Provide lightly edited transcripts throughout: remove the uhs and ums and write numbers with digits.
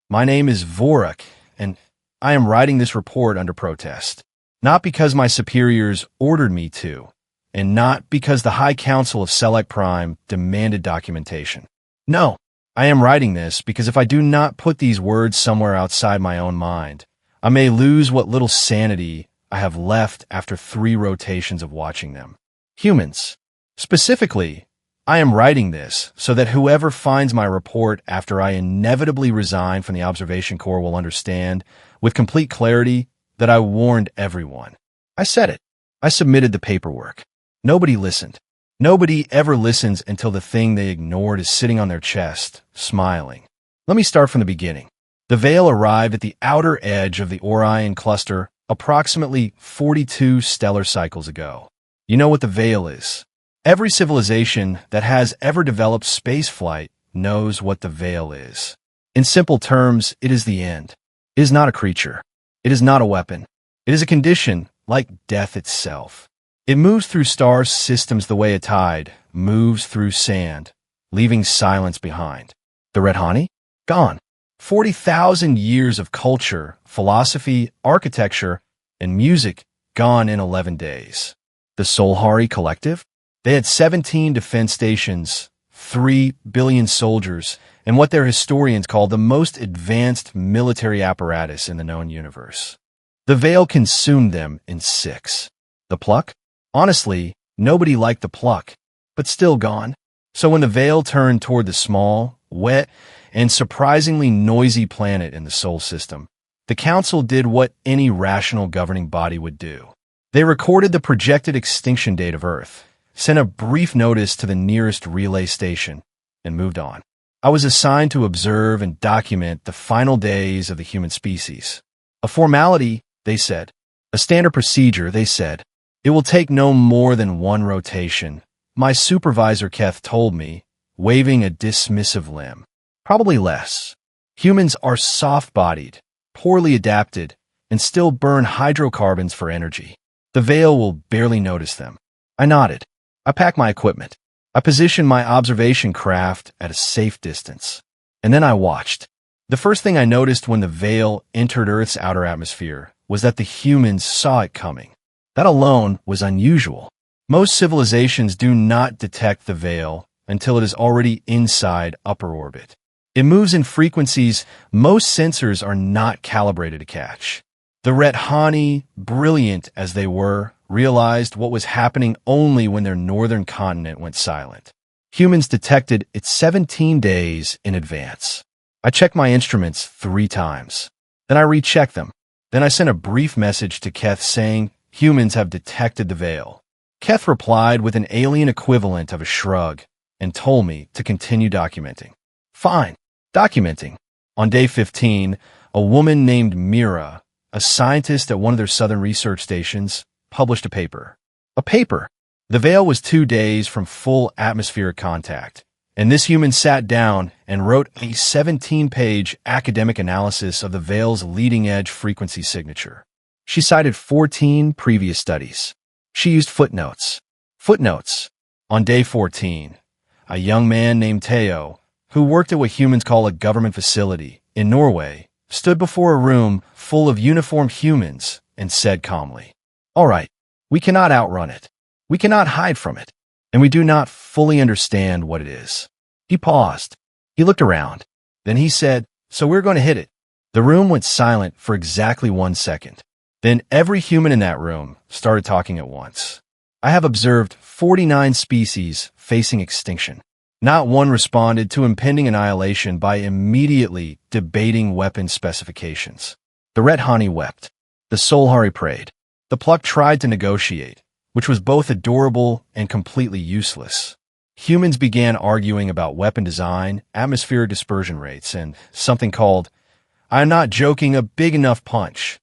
My name is Vorik, and I am writing this report under protest. Not because my superiors ordered me to, and not because the High Council of Select Prime demanded documentation. No, I am writing this because if I do not put these words somewhere outside my own mind, I may lose what little sanity I have left after 3 rotations of watching them. Humans. Specifically, I am writing this so that whoever finds my report after I inevitably resign from the Observation Corps will understand, with complete clarity, that I warned everyone. I said it. I submitted the paperwork. Nobody listened. Nobody ever listens until the thing they ignored is sitting on their chest, smiling. Let me start from the beginning. The Veil arrived at the outer edge of the Orion cluster approximately 42 stellar cycles ago. You know what the Veil is. Every civilization that has ever developed spaceflight knows what the Veil is. In simple terms, it is the end. It is not a creature. It is not a weapon. It is a condition like death itself. It moves through star systems the way a tide moves through sand, leaving silence behind. The Red Hani? Gone. 40,000 years of culture, philosophy, architecture, and music gone in 11 days. The Solhari Collective? They had 17 defense stations, 3 billion soldiers, and what their historians call the most advanced military apparatus in the known universe. The Veil consumed them in 6. The Pluck? Honestly, nobody liked the Pluck, but still gone. So when the Veil turned toward the small, wet, and surprisingly noisy planet in the Sol system, the Council did what any rational governing body would do. They recorded the projected extinction date of Earth, sent a brief notice to the nearest relay station, and moved on. I was assigned to observe and document the final days of the human species. A formality, they said. A standard procedure, they said. It will take no more than 1 rotation, my supervisor Keth told me, waving a dismissive limb. Probably less. Humans are soft-bodied, poorly adapted, and still burn hydrocarbons for energy. The Veil will barely notice them. I nodded. I packed my equipment. I positioned my observation craft at a safe distance. And then I watched. The first thing I noticed when the Veil entered Earth's outer atmosphere was that the humans saw it coming. That alone was unusual. Most civilizations do not detect the Veil until it is already inside upper orbit. It moves in frequencies most sensors are not calibrated to catch. The Red Hani, brilliant as they were, realized what was happening only when their northern continent went silent. Humans detected it 17 days in advance. I checked my instruments 3 times. Then I rechecked them. Then I sent a brief message to Keth saying humans have detected the Veil. Keth replied with an alien equivalent of a shrug and told me to continue documenting. Fine, documenting. On day 15, a woman named Mira, a scientist at one of their southern research stations, published a paper. A paper. The Veil was 2 days from full atmospheric contact, and this human sat down and wrote a 17-page academic analysis of the Veil's leading-edge frequency signature. She cited 14 previous studies. She used footnotes. Footnotes. On day 14, a young man named Teo, who worked at what humans call a government facility in Norway, stood before a room full of uniformed humans and said calmly, "All right, we cannot outrun it. We cannot hide from it, and we do not fully understand what it is." He paused. He looked around. Then he said, "So we're going to hit it." The room went silent for exactly 1 second. Then every human in that room started talking at once. I have observed 49 species facing extinction. Not one responded to impending annihilation by immediately debating weapon specifications. The Red Hani wept. The Solhari prayed. The Pluck tried to negotiate, which was both adorable and completely useless. Humans began arguing about weapon design, atmospheric dispersion rates, and something called, I'm not joking, a big enough punch.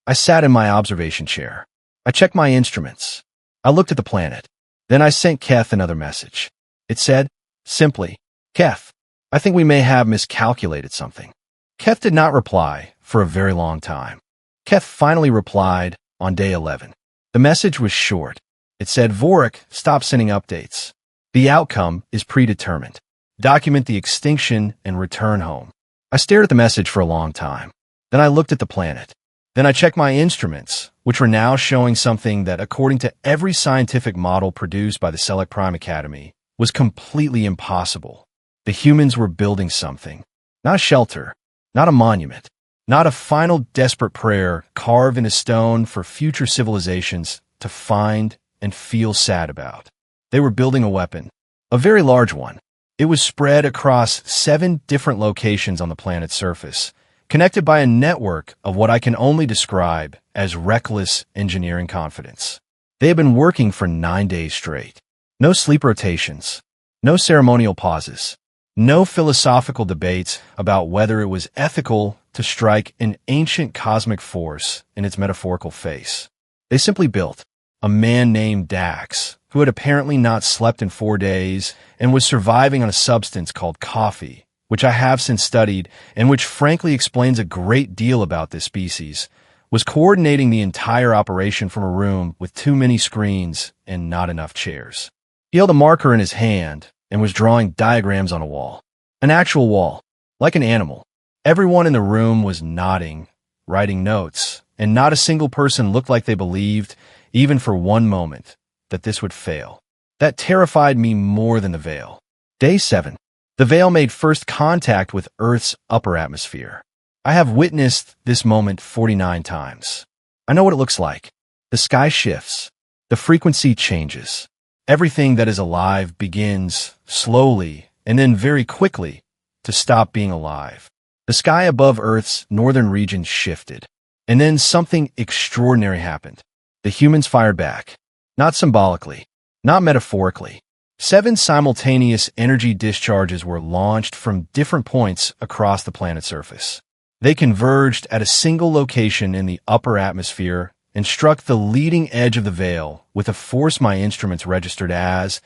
I sat in my observation chair. I checked my instruments. I looked at the planet. Then I sent Keth another message. It said, simply, Keth, I think we may have miscalculated something. Keth did not reply for a very long time. Keth finally replied on day 11. The message was short. It said, Vorik, stop sending updates. The outcome is predetermined. Document the extinction and return home. I stared at the message for a long time. Then I looked at the planet. Then I checked my instruments, which were now showing something that, according to every scientific model produced by the Select Prime Academy, was completely impossible. The humans were building something. Not a shelter, not a monument, not a final desperate prayer carved in a stone for future civilizations to find and feel sad about. They were building a weapon, a very large one. It was spread across 7 different locations on the planet's surface, connected by a network of what I can only describe as reckless engineering confidence. They had been working for 9 days straight. No sleep rotations, no ceremonial pauses, no philosophical debates about whether it was ethical to strike an ancient cosmic force in its metaphorical face. They simply built a man named Dax, who had apparently not slept in 4 days and was surviving on a substance called coffee, which I have since studied and which frankly explains a great deal about this species, was coordinating the entire operation from a room with too many screens and not enough chairs. He held a marker in his hand and was drawing diagrams on a wall. An actual wall, like an animal. Everyone in the room was nodding, writing notes, and not a single person looked like they believed, even for one moment, that this would fail. That terrified me more than the veil. Day 7. The veil made first contact with Earth's upper atmosphere. I have witnessed this moment 49 times. I know what it looks like. The sky shifts. The frequency changes. Everything that is alive begins, slowly, and then very quickly, to stop being alive. The sky above Earth's northern region shifted. And then something extraordinary happened. The humans fired back. Not symbolically, not metaphorically. 7 simultaneous energy discharges were launched from different points across the planet's surface. They converged at a single location in the upper atmosphere and struck the leading edge of the veil with a force my instruments registered as,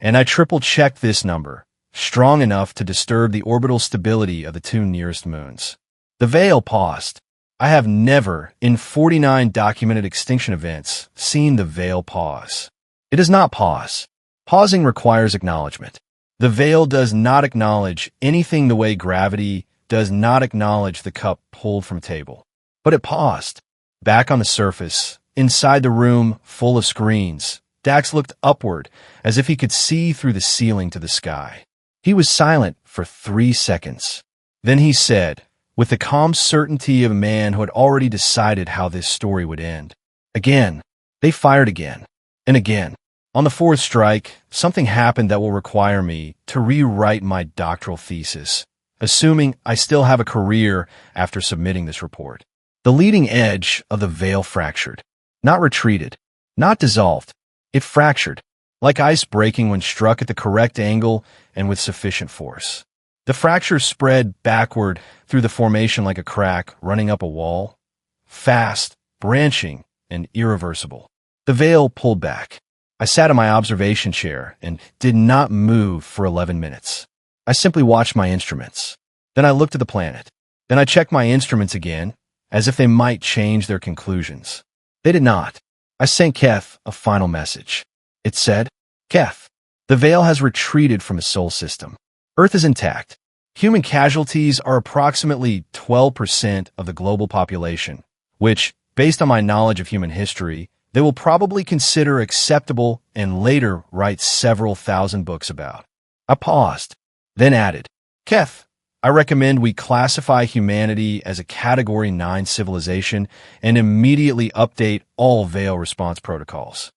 and I triple-checked this number, strong enough to disturb the orbital stability of the 2 nearest moons. The veil paused. I have never, in 49 documented extinction events, seen the veil pause. It does not pause. Pausing requires acknowledgement. The veil does not acknowledge anything the way gravity does not acknowledge the cup pulled from a table. But it paused. Back on the surface, inside the room full of screens, Dax looked upward as if he could see through the ceiling to the sky. He was silent for 3 seconds. Then he said, with the calm certainty of a man who had already decided how this story would end, "Again." They fired again, and again. On the 4th strike, something happened that will require me to rewrite my doctoral thesis, assuming I still have a career after submitting this report. The leading edge of the veil fractured, not retreated, not dissolved. It fractured, like ice breaking when struck at the correct angle and with sufficient force. The fracture spread backward through the formation like a crack running up a wall, fast, branching, and irreversible. The veil pulled back. I sat in my observation chair and did not move for 11 minutes. I simply watched my instruments. Then I looked at the planet. Then I checked my instruments again, as if they might change their conclusions. They did not. I sent Keth a final message. It said, "Keth, the veil has retreated from the Sol system. Earth is intact. Human casualties are approximately 12% of the global population, which, based on my knowledge of human history, they will probably consider acceptable and later write several thousand books about." I paused, then added, "Keth, I recommend we classify humanity as a Category 9 civilization and immediately update all veil response protocols."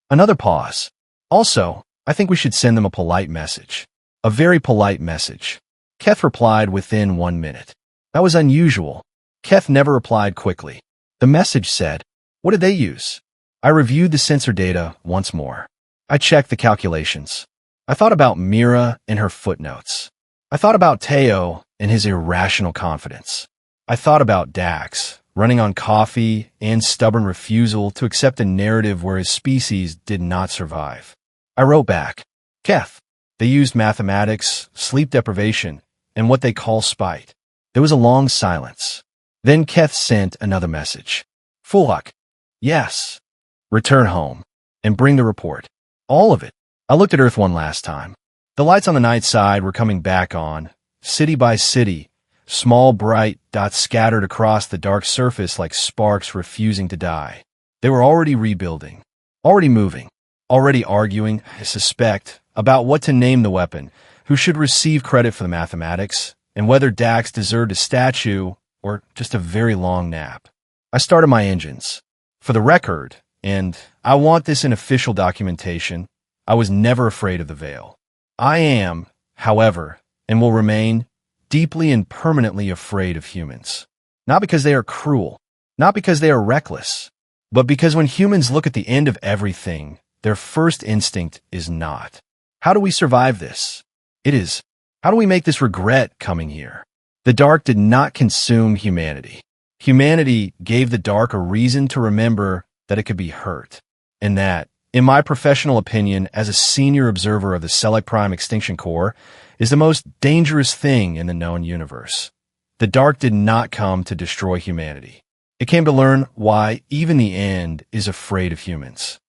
Another pause. "Also, I think we should send them a polite message. A very polite message." Keth replied within 1 minute. That was unusual. Keth never replied quickly. The message said, "What did they use?" I reviewed the sensor data once more. I checked the calculations. I thought about Mira and her footnotes. I thought about Teo and his irrational confidence. I thought about Dax, running on coffee and stubborn refusal to accept a narrative where his species did not survive. I wrote back, "Keth, they used mathematics, sleep deprivation, and what they call spite." There was a long silence. Then Keth sent another message. "Fulak, yes. Return home and bring the report. All of it." I looked at Earth one last time. The lights on the night side were coming back on, city by city, small bright dots scattered across the dark surface like sparks refusing to die. They were already rebuilding, already moving, already arguing, I suspect, about what to name the weapon, who should receive credit for the mathematics, and whether Dax deserved a statue or just a very long nap. I started my engines. For the record, and I want this in official documentation, I was never afraid of the veil. I am, however, and will remain, deeply and permanently afraid of humans. Not because they are cruel, not because they are reckless, but because when humans look at the end of everything, their first instinct is not. How do we survive this? It is, how do we make this regret coming here? The dark did not consume humanity. Humanity gave the dark a reason to remember that it could be hurt, and that, in my professional opinion as a senior observer of the Select Prime Extinction Core, is the most dangerous thing in the known universe. The dark did not come to destroy humanity. It came to learn why even the end is afraid of humans.